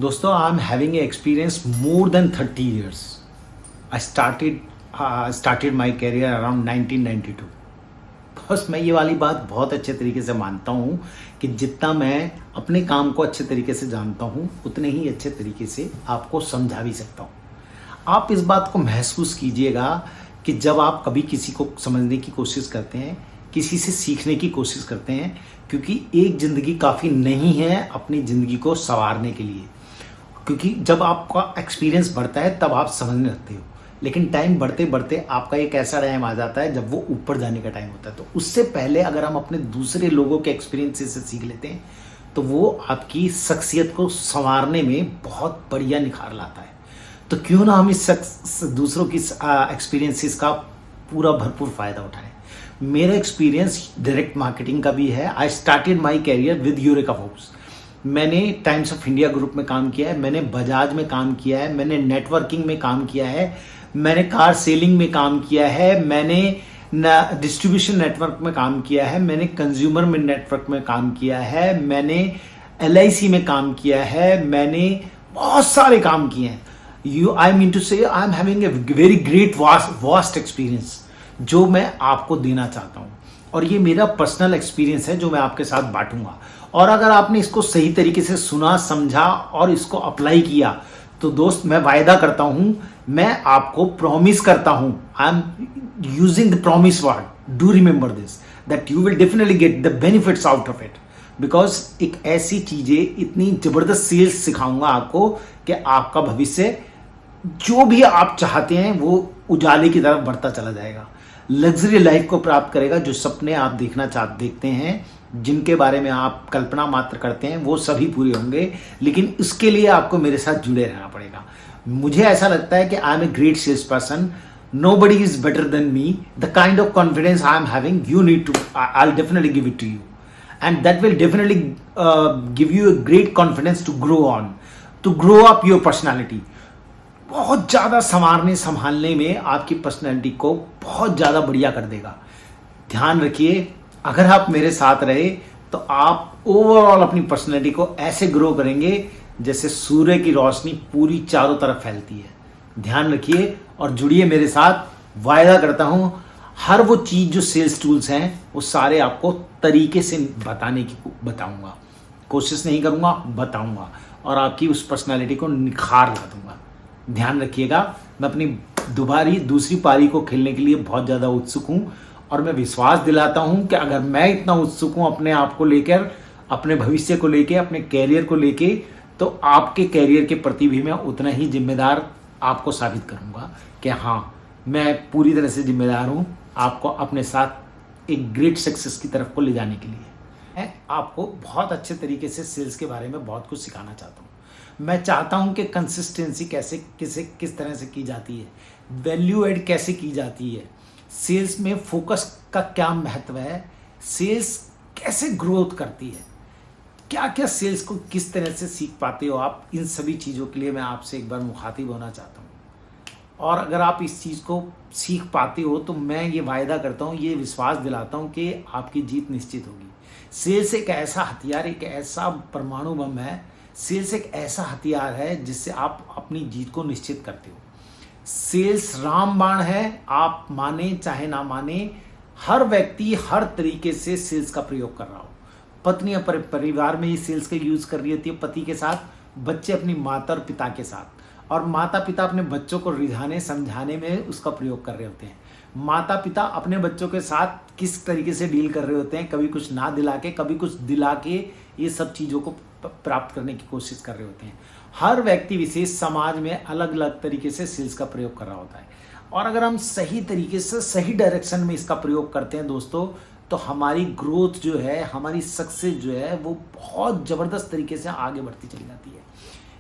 दोस्तों, I am having a experience more than 30 years. I started my career around 1992. बस मैं ये वाली बात बहुत अच्छे तरीके से मानता हूँ कि जितना मैं अपने काम को अच्छे तरीके से जानता हूँ उतने ही अच्छे तरीके से आपको समझा भी सकता हूँ. आप इस बात को महसूस कीजिएगा कि जब आप कभी किसी को समझने की कोशिश करते हैं, किसी से सीखने की कोशिश करते हैं, क्योंकि एक ज़िंदगी काफ़ी नहीं है अपनी ज़िंदगी को संवारने के लिए. क्योंकि जब आपका एक्सपीरियंस बढ़ता है तब आप समझने लगते हो, लेकिन टाइम बढ़ते बढ़ते आपका एक ऐसा टाइम आ जाता है जब वो ऊपर जाने का टाइम होता है. तो उससे पहले अगर हम अपने दूसरे लोगों के एक्सपीरियंस से सीख लेते हैं तो वो आपकी शख्सियत को संवारने में बहुत बढ़िया निखार लाता है. तो क्यों ना हम इस दूसरों की एक्सपीरियंसेस का पूरा भरपूर फ़ायदा उठाएं. मेरा एक्सपीरियंस डायरेक्ट मार्केटिंग का भी है. I started my career with Eureka Forbes. मैंने टाइम्स ऑफ इंडिया ग्रुप में काम किया है, मैंने बजाज में काम किया है, मैंने नेटवर्किंग में काम किया है, मैंने कार सेलिंग में काम किया है, मैंने डिस्ट्रीब्यूशन नेटवर्क में काम किया है, मैंने कंज्यूमर में नेटवर्क में काम किया है, मैंने LIC में काम किया है, मैंने बहुत सारे काम किए हैं. आई मीन टू से आई am having a very great vast experience जो मैं आपको देना चाहता हूँ. और ये मेरा पर्सनल एक्सपीरियंस है जो मैं आपके साथ बांटूंगा. और अगर आपने इसको सही तरीके से सुना, समझा और इसको अप्लाई किया तो दोस्त मैं वायदा करता हूं, मैं आपको प्रॉमिस करता हूं, I am using the promise word, do remember this, that you will definitely get the benefits out of it. Because एक ऐसी चीजें, इतनी जबरदस्त सेल्स सिखाऊंगा आपको कि आपका भविष्य जो भी आप चाहते हैं वो उजाले की तरफ बढ़ता चला जाएगा. लग्जरी लाइफ को प्राप्त करेगा. जो सपने आप देखते हैं, जिनके बारे में आप कल्पना मात्र करते हैं, वो सभी पूरे होंगे, लेकिन इसके लिए आपको मेरे साथ जुड़े रहना पड़ेगा. मुझे ऐसा लगता है कि I am a great sales person. Nobody is better than me. The kind of confidence I am having, you need to, I will definitely give it to you, and that will definitely give you a great confidence to grow on, to grow up your personality. बहुत ज़्यादा संभालने में आपकी personality को बहुत ज़्यादा बढ़िया कर देगा. ध्यान रखिए, अगर आप मेरे साथ रहे तो आप ओवरऑल अपनी पर्सनैलिटी को ऐसे ग्रो करेंगे जैसे सूर्य की रोशनी पूरी चारों तरफ फैलती है. ध्यान रखिए और जुड़िए मेरे साथ. वायदा करता हूँ हर वो चीज़ जो सेल्स टूल्स हैं वो सारे आपको तरीके से बताऊँगा. कोशिश नहीं करूँगा, बताऊँगा, और आपकी उस पर्सनैलिटी को निखार ला दूँगा. ध्यान रखिएगा. मैं अपनी दूसरी पारी को खेलने के लिए बहुत ज़्यादा उत्सुक हूँ, और मैं विश्वास दिलाता हूँ कि अगर मैं इतना उत्सुक हूँ अपने आप को लेकर, अपने भविष्य को लेकर, अपने कैरियर को लेकर, तो आपके कैरियर के प्रति भी मैं उतना ही जिम्मेदार आपको साबित करूँगा कि हाँ, मैं पूरी तरह से जिम्मेदार हूँ आपको अपने साथ एक ग्रेट सक्सेस की तरफ को ले जाने के लिए. मैं आपको बहुत अच्छे तरीके से सेल्स के बारे में बहुत कुछ सिखाना चाहता हूँ. मैं चाहता हूं कि कंसिस्टेंसी किस तरह से की जाती है, वैल्यू एड कैसे की जाती है, सेल्स में फोकस का क्या महत्व है, सेल्स कैसे ग्रोथ करती है, क्या क्या सेल्स को किस तरह से सीख पाते हो आप. इन सभी चीज़ों के लिए मैं आपसे एक बार मुखातिब होना चाहता हूँ. और अगर आप इस चीज़ को सीख पाते हो तो मैं ये वायदा करता हूँ, ये विश्वास दिलाता हूँ कि आपकी जीत निश्चित होगी. सेल्स एक ऐसा हथियार, एक ऐसा परमाणु बम है. सेल्स एक ऐसा हथियार है जिससे आप अपनी जीत को निश्चित करते हो. सेल्स रामबाण है. आप माने चाहे ना माने, हर व्यक्ति हर तरीके से सेल्स का प्रयोग कर रहा हो. पत्नी परिवार में ये सेल्स का यूज कर रही होती है पति के साथ, बच्चे अपनी माता और पिता के साथ, और माता पिता अपने बच्चों को रिझाने समझाने में उसका प्रयोग कर रहे होते हैं. माता पिता अपने बच्चों के साथ किस तरीके से डील कर रहे होते हैं, कभी कुछ ना दिला के, कभी कुछ दिला के, ये सब चीज़ों को प्राप्त करने की कोशिश कर रहे होते हैं. हर व्यक्ति विशेष समाज में अलग अलग तरीके से सेल्स का प्रयोग कर रहा होता है. और अगर हम सही तरीके से सही डायरेक्शन में इसका प्रयोग करते हैं दोस्तों, तो हमारी ग्रोथ जो है, हमारी सक्सेस जो है, वो बहुत ज़बरदस्त तरीके से आगे बढ़ती चली जाती है.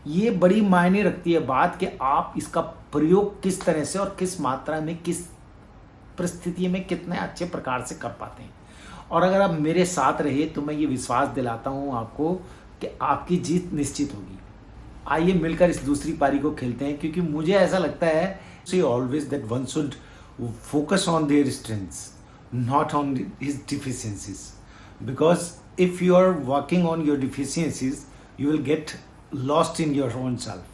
ये बड़ी मायने रखती है बात कि आप इसका प्रयोग किस तरह से और किस मात्रा में, किस परिस्थिति में कितने अच्छे प्रकार से कर पाते हैं. और अगर आप मेरे साथ रहे तो मैं ये विश्वास दिलाता हूँ आपको कि आपकी जीत निश्चित होगी. आइए मिलकर इस दूसरी पारी को खेलते हैं, क्योंकि मुझे ऐसा लगता है see always that one should focus on their strengths, not on his deficiencies. Because if you are working on your deficiencies, you will get lost in your own self.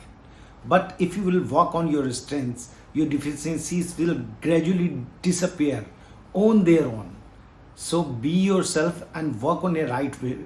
But if you will work on your strengths, your deficiencies will gradually disappear on their own. So be yourself and work on a right way,